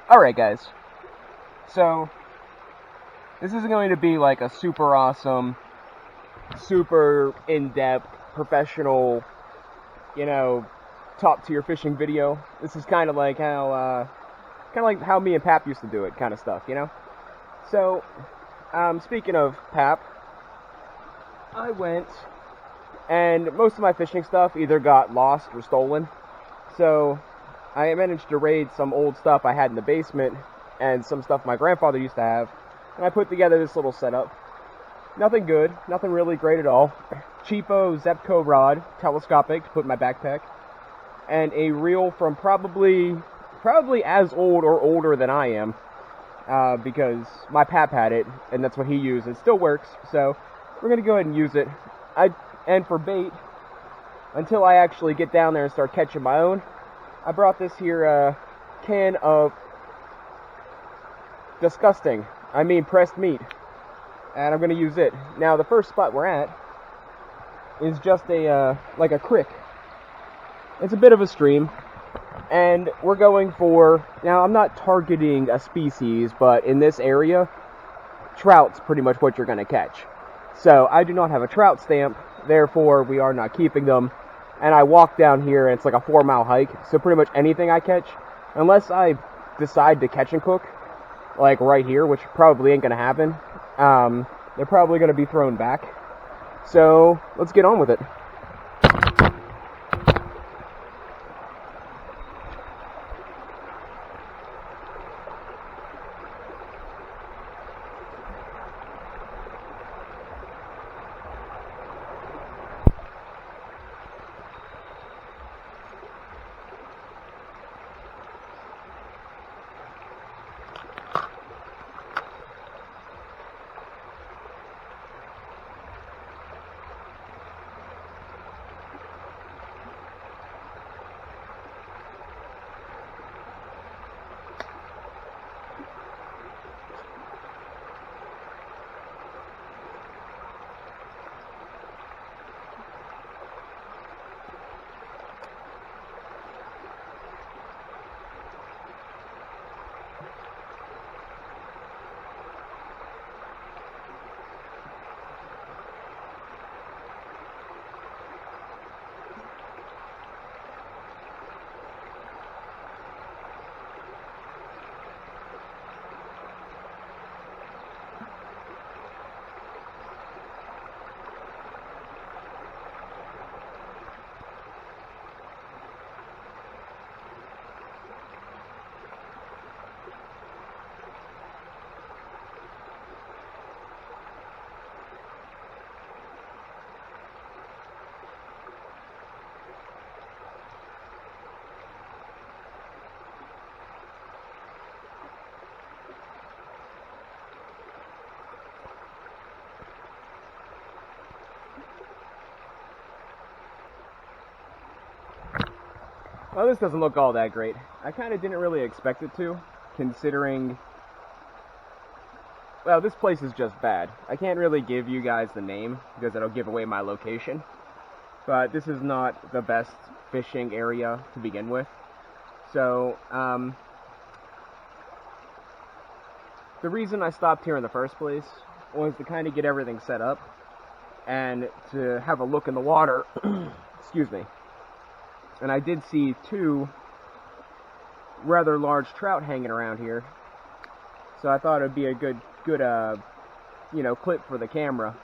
Alright guys, so this isn't going to be like a super awesome, super in-depth, professional, top tier fishing video. This is kind of like how me and Pap used to do it, kind of stuff, So, speaking of Pap, I went, and most of my fishing stuff either got lost or stolen, so I managed to raid some old stuff I had in the basement and some stuff my grandfather used to have, and I put together this little setup. Nothing good, nothing really great at all. Cheapo Zebco rod, telescopic, to put in my backpack, and a reel from probably as old or older than I am, because my Pap had it, and that's what he used. It still works, so we're going to go ahead and use it. And for bait, until I actually get down there and start catching my own, I brought this here can of pressed meat, and I'm going to use it. Now, the first spot we're at is just like a creek. It's a bit of a stream, and we're going for, now I'm not targeting a species, but in this area, trout's pretty much what you're going to catch. So I do not have a trout stamp, therefore we are not keeping them. And I walk down here, and it's like a 4-mile hike, so pretty much anything I catch, unless I decide to catch and cook, like right here, which probably ain't going to happen, they're probably going to be thrown back. So let's get on with it. Well, this doesn't look all that great. I kind of didn't really expect it to, considering, well, this place is just bad. I can't really give you guys the name, because it'll give away my location. But this is not the best fishing area to begin with. So, the reason I stopped here in the first place was to kind of get everything set up, and to have a look in the water, excuse me. And I did see 2 rather large trout hanging around here, so I thought it'd be a good clip for the camera.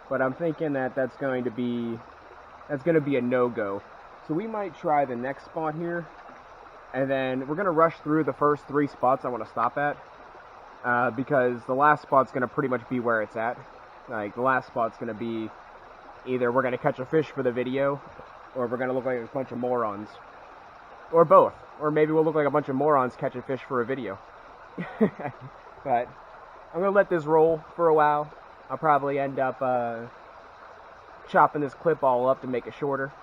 But I'm thinking that that's going to be a no-go. So we might try the next spot here, and then we're gonna rush through the first 3 spots I want to stop at, because the last spot's gonna pretty much be where it's at. Like, the last spot's gonna be either we're gonna catch a fish for the video, or we're going to look like a bunch of morons. Or both. Or maybe we'll look like a bunch of morons catching fish for a video. But I'm going to let this roll for a while. I'll probably end up chopping this clip all up to make it shorter.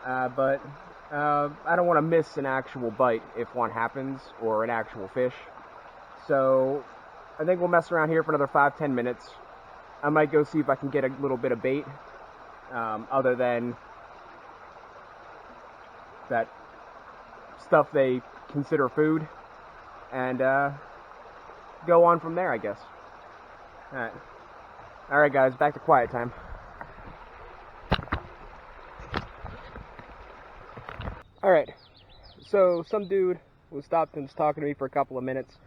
But I don't want to miss an actual bite if one happens, or an actual fish. So I think we'll mess around here for another 5-10 minutes. I might go see if I can get a little bit of bait, other than that stuff they consider food, and go on from there, I guess. Alright guys, back to quiet time. Alright, so some dude was stopped and was talking to me for a couple of minutes.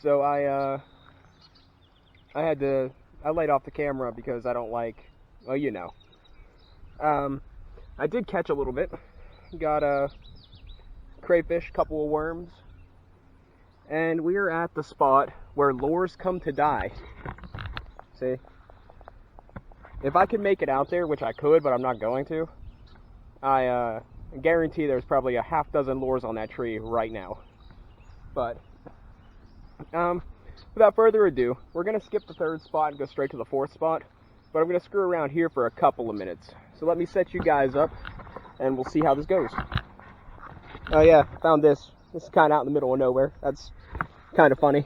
So I laid off the camera because I don't like, well, you know. I did catch a little bit. Got a crayfish, couple of worms, and we're at the spot where lures come to die. See? If I could make it out there, which I could, but I'm not going to, I guarantee there's probably a half dozen lures on that tree right now. But, without further ado, we're going to skip the third spot and go straight to the fourth spot, but I'm going to screw around here for a couple of minutes. So let me set you guys up, and we'll see how this goes. Oh yeah, found this. This is kind of out in the middle of nowhere. That's kind of funny.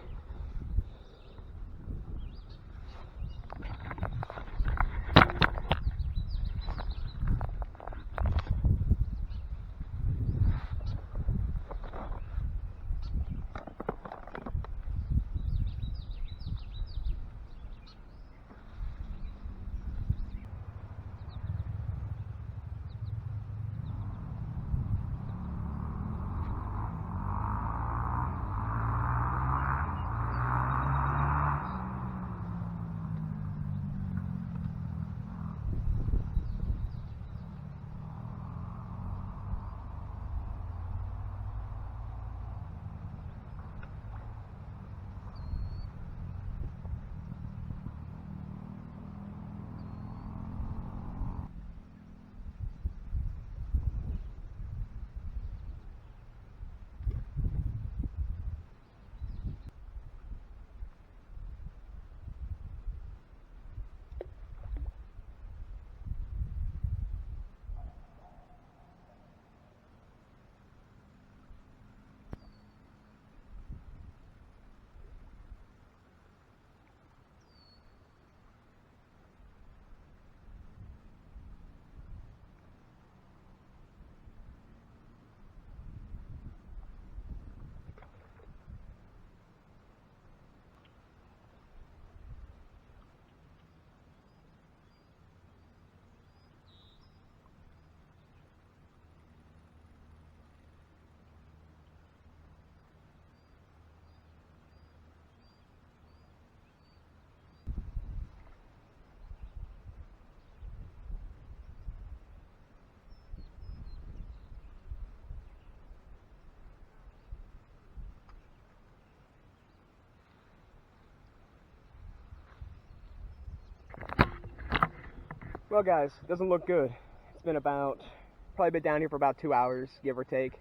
Well guys, it doesn't look good. It's been probably been down here for about 2 hours, give or take,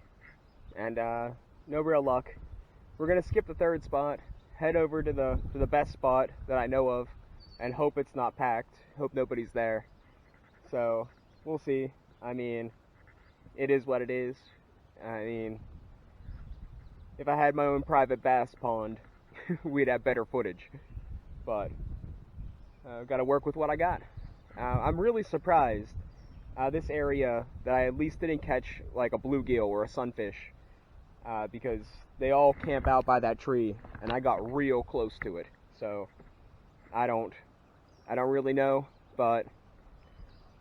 and no real luck. We're gonna skip the third spot, head over to the best spot that I know of, and hope it's not packed, hope nobody's there. So, we'll see. I mean, it is what it is. I mean, if I had my own private bass pond, we'd have better footage. But, I've gotta work with what I got. I'm really surprised this area that I at least didn't catch like a bluegill or a sunfish, because they all camp out by that tree and I got real close to it. So I don't really know, but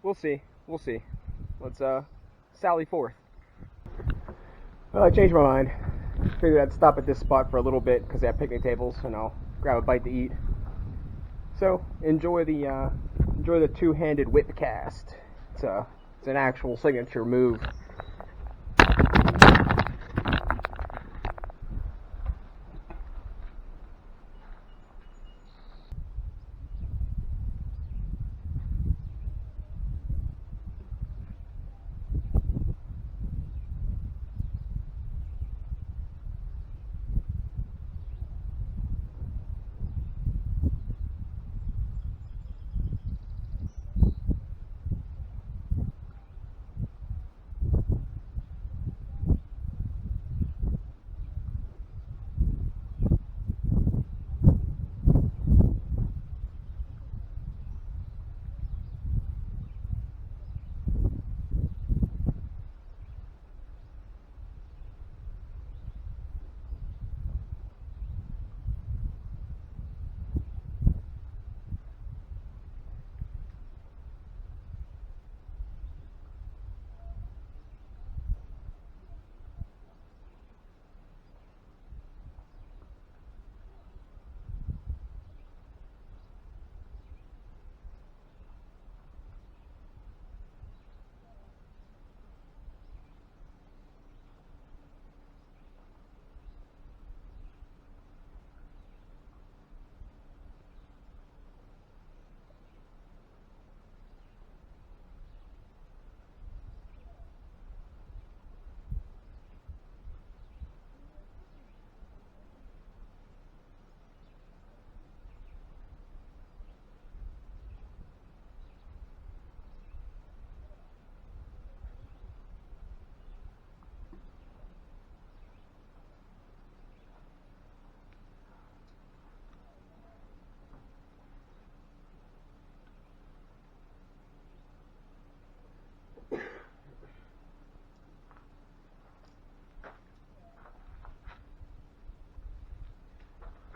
we'll see. Let's sally forth. Well, I changed my mind. Figured I'd stop at this spot for a little bit because they have picnic tables and I'll grab a bite to eat. So enjoy the two-handed whip cast. It's an actual signature move.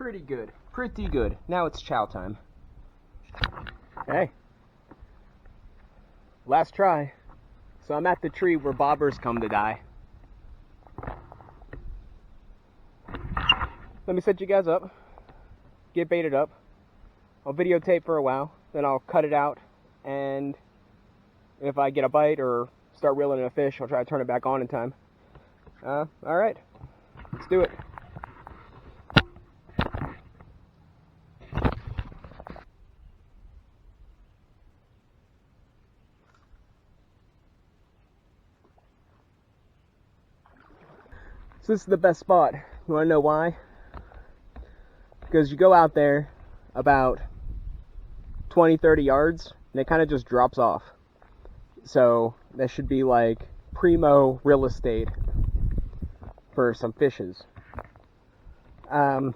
Pretty good. Pretty good. Now it's chow time. Hey. Last try. So I'm at the tree where bobbers come to die. Let me set you guys up. Get baited up. I'll videotape for a while. Then I'll cut it out. And if I get a bite or start reeling in a fish, I'll try to turn it back on in time. Alright. Let's do it. So this is the best spot. You want to know why? Because you go out there about 20-30 yards and it kind of just drops off. So that should be like primo real estate for some fishes. I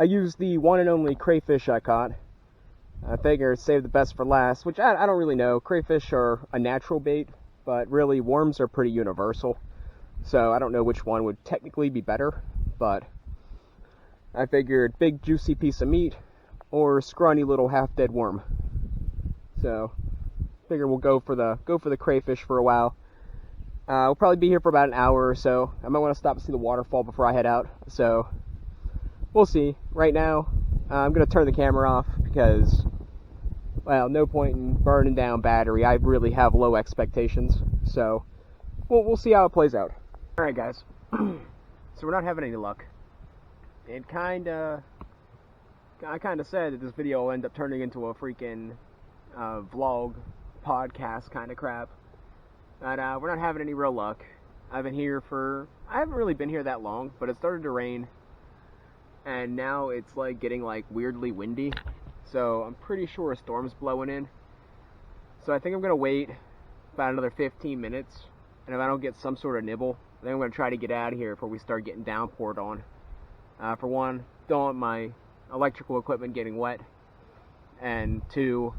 used the one and only crayfish I caught. I figured save the best for last, which I don't really know. Crayfish are a natural bait, but really worms are pretty universal. So I don't know which one would technically be better, but I figured big juicy piece of meat or scrawny little half-dead worm. So figure we'll go for the crayfish for a while. We'll probably be here for about an hour or so. I might want to stop and see the waterfall before I head out. So we'll see. Right now, I'm gonna turn the camera off because, well, no point in burning down battery. I really have low expectations. So we'll see how it plays out. Alright guys, so we're not having any luck. I kinda said that this video will end up turning into a freaking vlog, podcast kind of crap. But we're not having any real luck. I haven't really been here that long, but it started to rain. And now it's like getting like weirdly windy. So I'm pretty sure a storm's blowing in. So I think I'm gonna wait about another 15 minutes. And if I don't get some sort of nibble, then I'm going to try to get out of here before we start getting downpoured on. For one, don't want my electrical equipment getting wet. And two,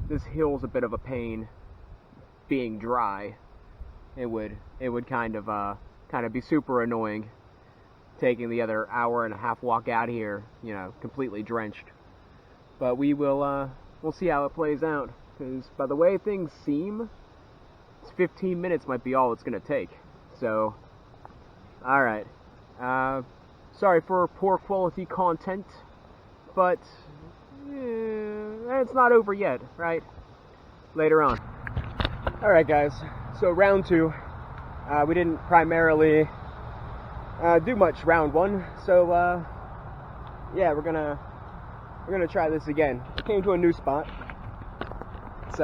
this hill's a bit of a pain being dry. It would kind of be super annoying taking the other hour and a half walk out here, you know, completely drenched. But we'll see how it plays out. Because by the way things seem, 15 minutes might be all it's going to take. So, alright. Sorry for poor quality content, but it's not over yet, right? Later on. Alright guys, so round 2. We didn't primarily do much round 1, so yeah, we're gonna try this again. We came to a new spot. It's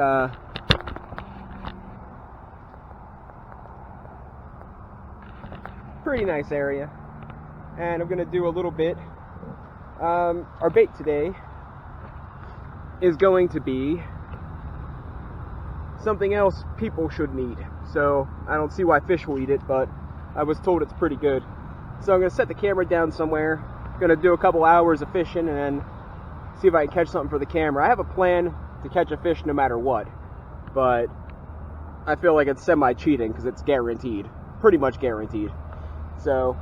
pretty nice area, and I'm gonna do a little bit. Our bait today is going to be something else people shouldn't eat, so I don't see why fish will eat it, but I was told it's pretty good. So I'm gonna set the camera down somewhere, gonna do a couple hours of fishing, and then see if I can catch something for the camera. I have a plan to catch a fish no matter what, but I feel like it's semi-cheating because it's guaranteed, pretty much guaranteed. So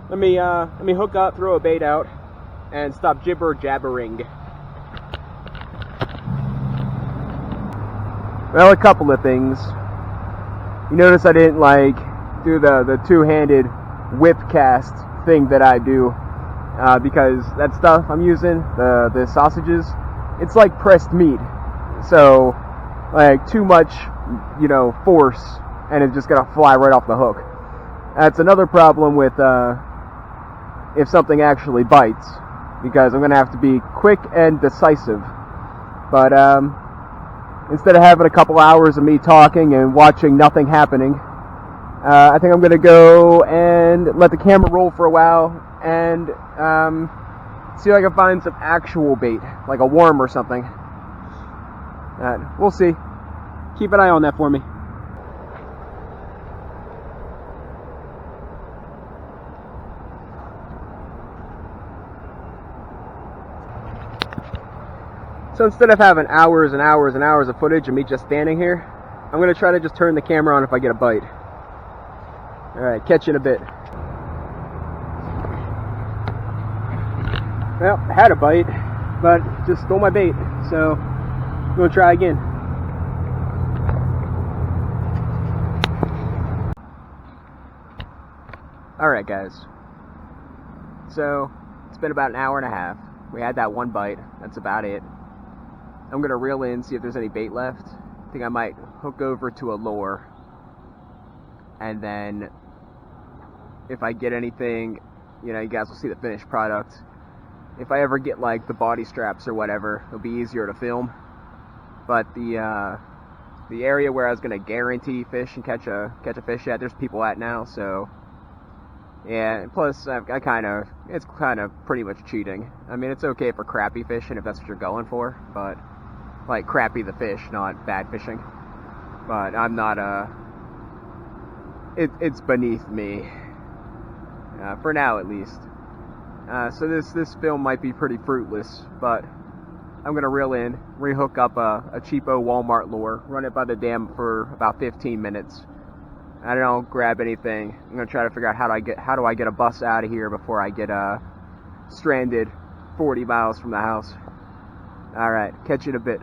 let me hook up, throw a bait out, and stop jibber-jabbering. Well, a couple of things. You notice I didn't do the two-handed whip cast thing that I do because that stuff I'm using, the sausages, it's like pressed meat. So like too much, you know, force, and it's just gonna fly right off the hook. That's another problem with if something actually bites, because I'm going to have to be quick and decisive. But instead of having a couple hours of me talking and watching nothing happening, I think I'm going to go and let the camera roll for a while and see if I can find some actual bait, like a worm or something. We'll see. Keep an eye on that for me. So instead of having hours and hours and hours of footage of me just standing here, I'm going to try to just turn the camera on if I get a bite. Alright, catch you in a bit. Well, I had a bite, but just stole my bait, so I'm gonna try again. Alright guys, so it's been about an hour and a half. We had that one bite, that's about it. I'm gonna reel in, see if there's any bait left. I think I might hook over to a lure, and then if I get anything, you know, you guys will see the finished product. If I ever get like the body straps or whatever, it'll be easier to film. But the area where I was gonna guarantee fish and catch a fish at, there's people at now, so yeah. Plus, it's kind of pretty much cheating. I mean, it's okay for crappie fishing if that's what you're going for, but like crappie the fish, not bad fishing. But I'm not it's beneath me, for now at least. So this film might be pretty fruitless, but I'm gonna reel in, rehook up a cheapo Walmart lure, run it by the dam for about 15 minutes. I don't grab anything. I'm gonna try to figure out how do I get a bus out of here before I get stranded 40 miles from the house. All right, catch you in a bit.